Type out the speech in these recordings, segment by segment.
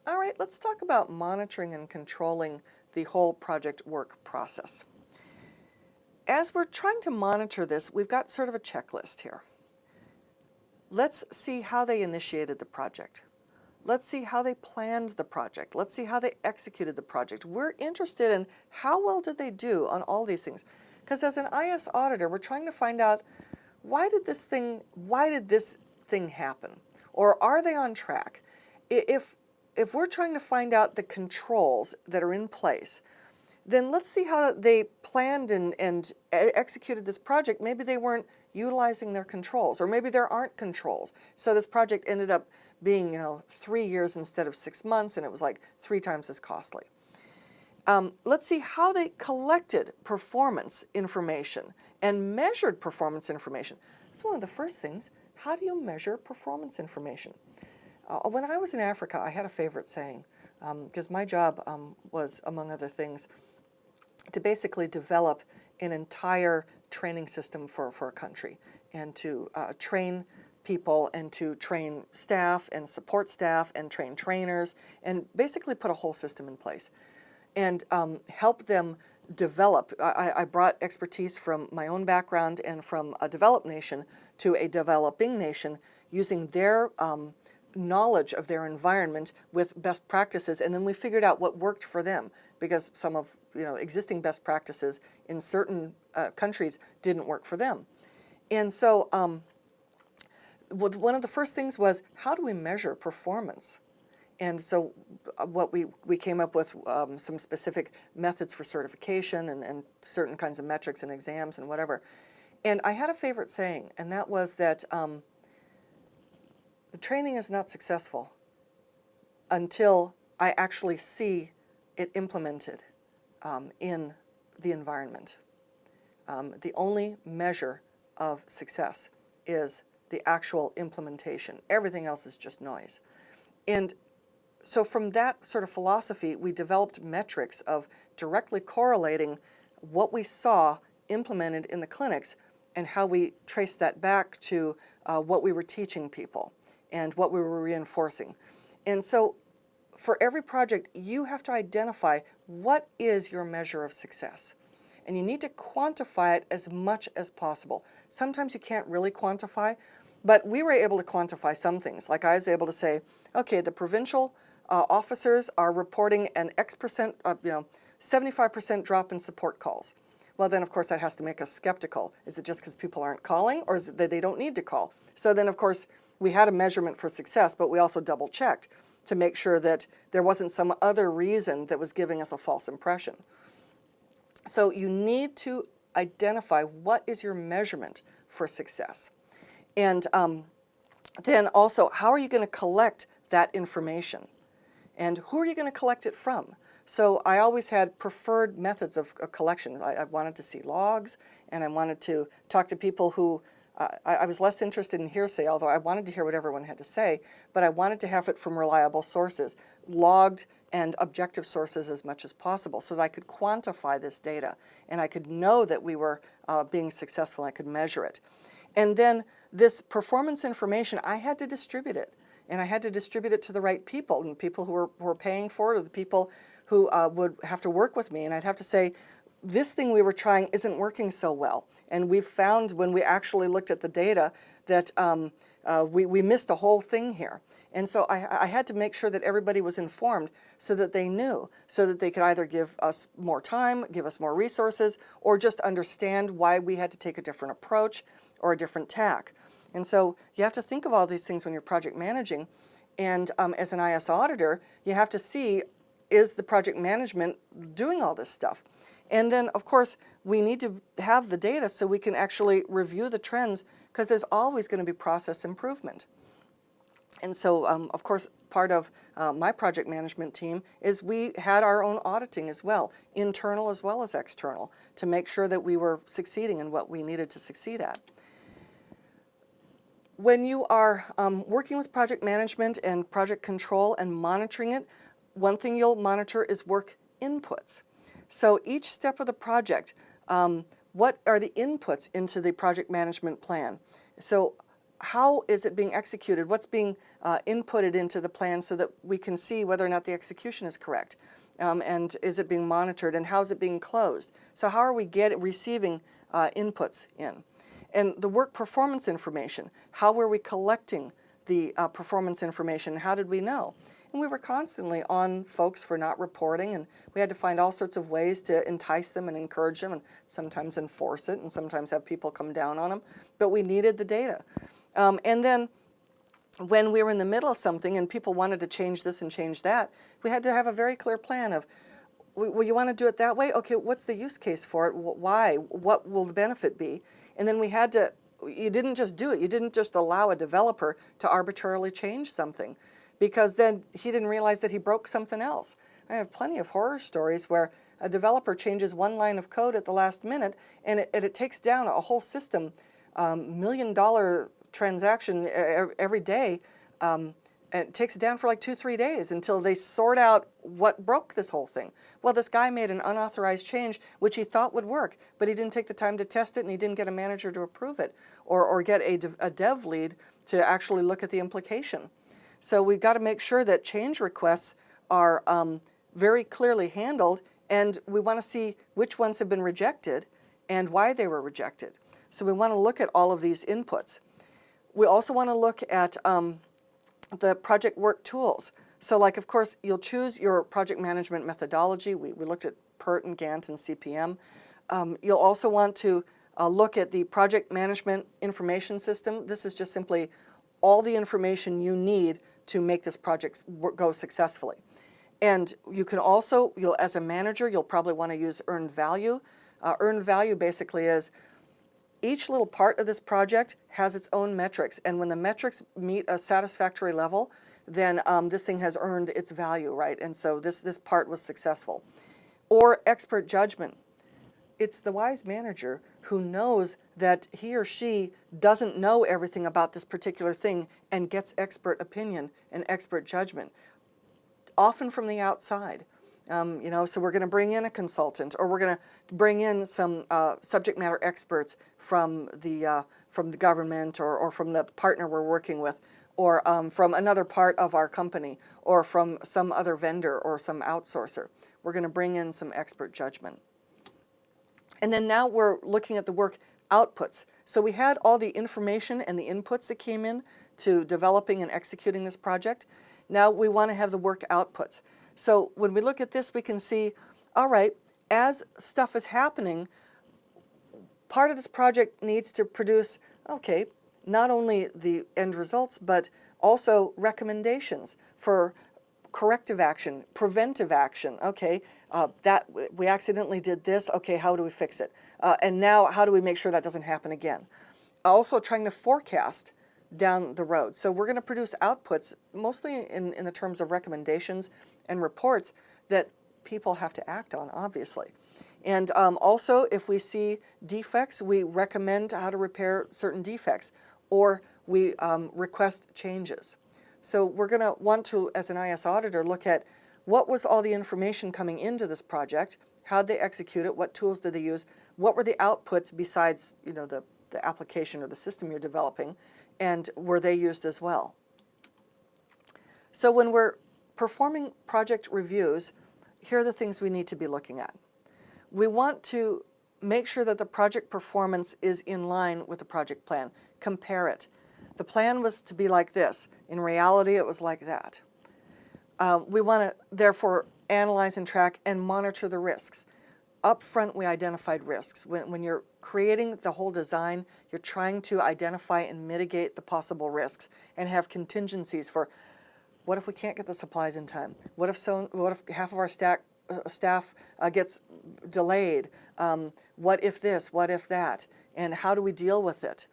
All right, let's talk about monitoring and controlling the whole project work process. As we're trying to monitor this, we've got sort of a checklist here. Let's see how they initiated the project. Let's see how they planned the project. Let's see how they executed the project. We're interested in how well did they do on all these things. Because as an IS auditor, we're trying to find out why did this thing happen? Or are they on track? If we're trying to find out the controls that are in place, then let's see how they planned and executed this project. Maybe they weren't utilizing their controls, or maybe there aren't controls. So this project ended up being, 3 years instead of 6 months, and it was like 3 times as costly. Let's see how they collected performance information and measured performance information. That's one of the first things. How do you measure performance information? When I was in Africa, I had a favorite saying, because my job was, among other things, to basically develop an entire training system for a country, and to train people and to train staff and support staff and train trainers and basically put a whole system in place and help them develop. I brought expertise from my own background and from a developed nation to a developing nation using their knowledge of their environment with best practices, and then we figured out what worked for them, because some of existing best practices in certain countries didn't work for them. And so one of the first things was, how do we measure performance? And so what we came up with some specific methods for certification and certain kinds of metrics and exams and whatever. And I had a favorite saying, and that was that the training is not successful until I actually see it implemented in the environment. The only measure of success is the actual implementation. Everything else is just noise. And so from that sort of philosophy, we developed metrics of directly correlating what we saw implemented in the clinics and how we traced that back to what we were teaching people and what we were reinforcing. And so for every project, you have to identify what is your measure of success. And you need to quantify it as much as possible. Sometimes you can't really quantify, but we were able to quantify some things. Like I was able to say, okay, the provincial officers are reporting an X percent, 75% drop in support calls. Well, then, of course, that has to make us skeptical. Is it just because people aren't calling, or is it that they don't need to call? So then, of course, we had a measurement for success, but we also double-checked to make sure that there wasn't some other reason that was giving us a false impression. So you need to identify what is your measurement for success. And then also, how are you going to collect that information? And who are you going to collect it from? So I always had preferred methods of collection. I wanted to see logs, and I wanted to talk to people who, I was less interested in hearsay, although I wanted to hear what everyone had to say, but I wanted to have it from reliable sources, logged and objective sources as much as possible, so that I could quantify this data, and I could know that we were being successful, and I could measure it. And then this performance information, I had to distribute it. And I had to distribute it to the right people, and people who were paying for it, or the people who would have to work with me. And I'd have to say, this thing we were trying isn't working so well. And we found when we actually looked at the data that we missed a whole thing here. And so I had to make sure that everybody was informed so that they knew, so that they could either give us more time, give us more resources, or just understand why we had to take a different approach or a different tack. And so you have to think of all these things when you're project managing. And as an IS auditor, you have to see, is the project management doing all this stuff? And then, of course, we need to have the data so we can actually review the trends, because there's always going to be process improvement. And so, of course, part of my project management team is we had our own auditing as well, internal as well as external, to make sure that we were succeeding in what we needed to succeed at. When you are working with project management and project control and monitoring it, one thing you'll monitor is work inputs. So each step of the project, what are the inputs into the project management plan? So how is it being executed? What's being inputted into the plan so that we can see whether or not the execution is correct? And is it being monitored, and how is it being closed? So how are we receiving inputs in? And the work performance information, how were we collecting the performance information? How did we know? And we were constantly on folks for not reporting, and we had to find all sorts of ways to entice them and encourage them, and sometimes enforce it, and sometimes have people come down on them. But we needed the data. And then when we were in the middle of something and people wanted to change this and change that, we had to have a very clear plan of, well, you want to do it that way? Okay, what's the use case for it? Why? What will the benefit be? And then we had to, you didn't just do it. You didn't just allow a developer to arbitrarily change something, because then he didn't realize that he broke something else. I have plenty of horror stories where a developer changes one line of code at the last minute, and it takes down a whole system, $1 million transaction every day. And it takes it down for like 2-3 days until they sort out what broke this whole thing. Well, this guy made an unauthorized change which he thought would work, but he didn't take the time to test it, and he didn't get a manager to approve it, or get a dev lead to actually look at the implication. So we've got to make sure that change requests are very clearly handled, and we want to see which ones have been rejected and why they were rejected. So we want to look at all of these inputs. We also want to look at the project work tools. So like, of course, you'll choose your project management methodology. We looked at PERT and Gantt and CPM. You'll also want to look at the project management information system. This is just simply all the information you need to make this project go successfully. And you can also, as a manager, you'll probably want to use earned value. Earned value basically is each little part of this project has its own metrics, and when the metrics meet a satisfactory level, then this thing has earned its value, right? And so this part was successful. Or expert judgment. It's the wise manager who knows that he or she doesn't know everything about this particular thing and gets expert opinion and expert judgment, often from the outside. So we're going to bring in a consultant, or we're going to bring in some subject matter experts from the government, or from the partner we're working with, or from another part of our company, or from some other vendor or some outsourcer. We're going to bring in some expert judgment. And then now we're looking at the work outputs. So we had all the information and the inputs that came in to developing and executing this project. Now we want to have the work outputs. So when we look at this, we can see, all right, as stuff is happening, part of this project needs to produce, okay, not only the end results, but also recommendations for corrective action, preventive action. Okay, that we accidentally did this. Okay, how do we fix it? And now how do we make sure that doesn't happen again? Also trying to forecast down the road. So we're going to produce outputs, mostly in the terms of recommendations and reports that people have to act on, obviously. And also, if we see defects, we recommend how to repair certain defects, or we request changes. So we're going to want to, as an IS auditor, look at what was all the information coming into this project, how did they execute it, what tools did they use, what were the outputs besides the application or the system you're developing, and were they used as well? So when we're performing project reviews, here are the things we need to be looking at. We want to make sure that the project performance is in line with the project plan. Compare it. The plan was to be like this. In reality, it was like that. We want to, therefore, analyze and track and monitor the risks. Up front, we identified risks. When you're creating the whole design, you're trying to identify and mitigate the possible risks and have contingencies for, what if we can't get the supplies in time? What if half of our staff gets delayed? What if this? What if that? And how do we deal with it?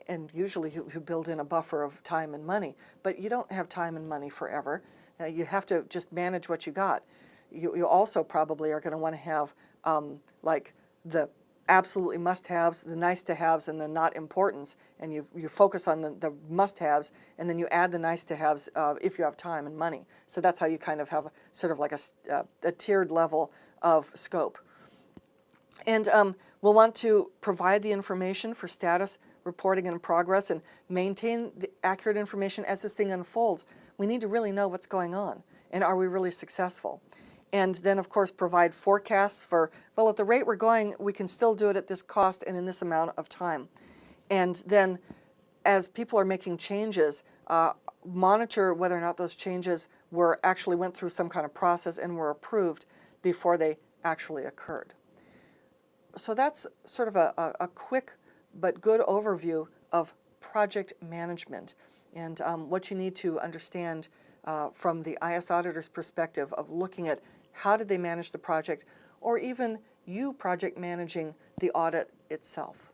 And usually you build in a buffer of time and money, but you don't have time and money forever. You have to just manage what you got. You also probably are going to want to have like the absolutely must-haves, the nice-to-haves, and the not-importance, and you focus on the must-haves, and then you add the nice-to-haves if you have time and money. So that's how you kind of have sort of like a tiered level of scope. And we'll want to provide the information for status reporting in progress and maintain the accurate information as this thing unfolds. We need to really know what's going on, and are we really successful? And then, of course, provide forecasts for, well, at the rate we're going, we can still do it at this cost and in this amount of time. And then, as people are making changes, monitor whether or not those changes actually went through some kind of process and were approved before they actually occurred. So that's sort of a quick but good overview of project management and what you need to understand from the IS auditor's perspective of looking at how did they manage the project, or even you project managing the audit itself.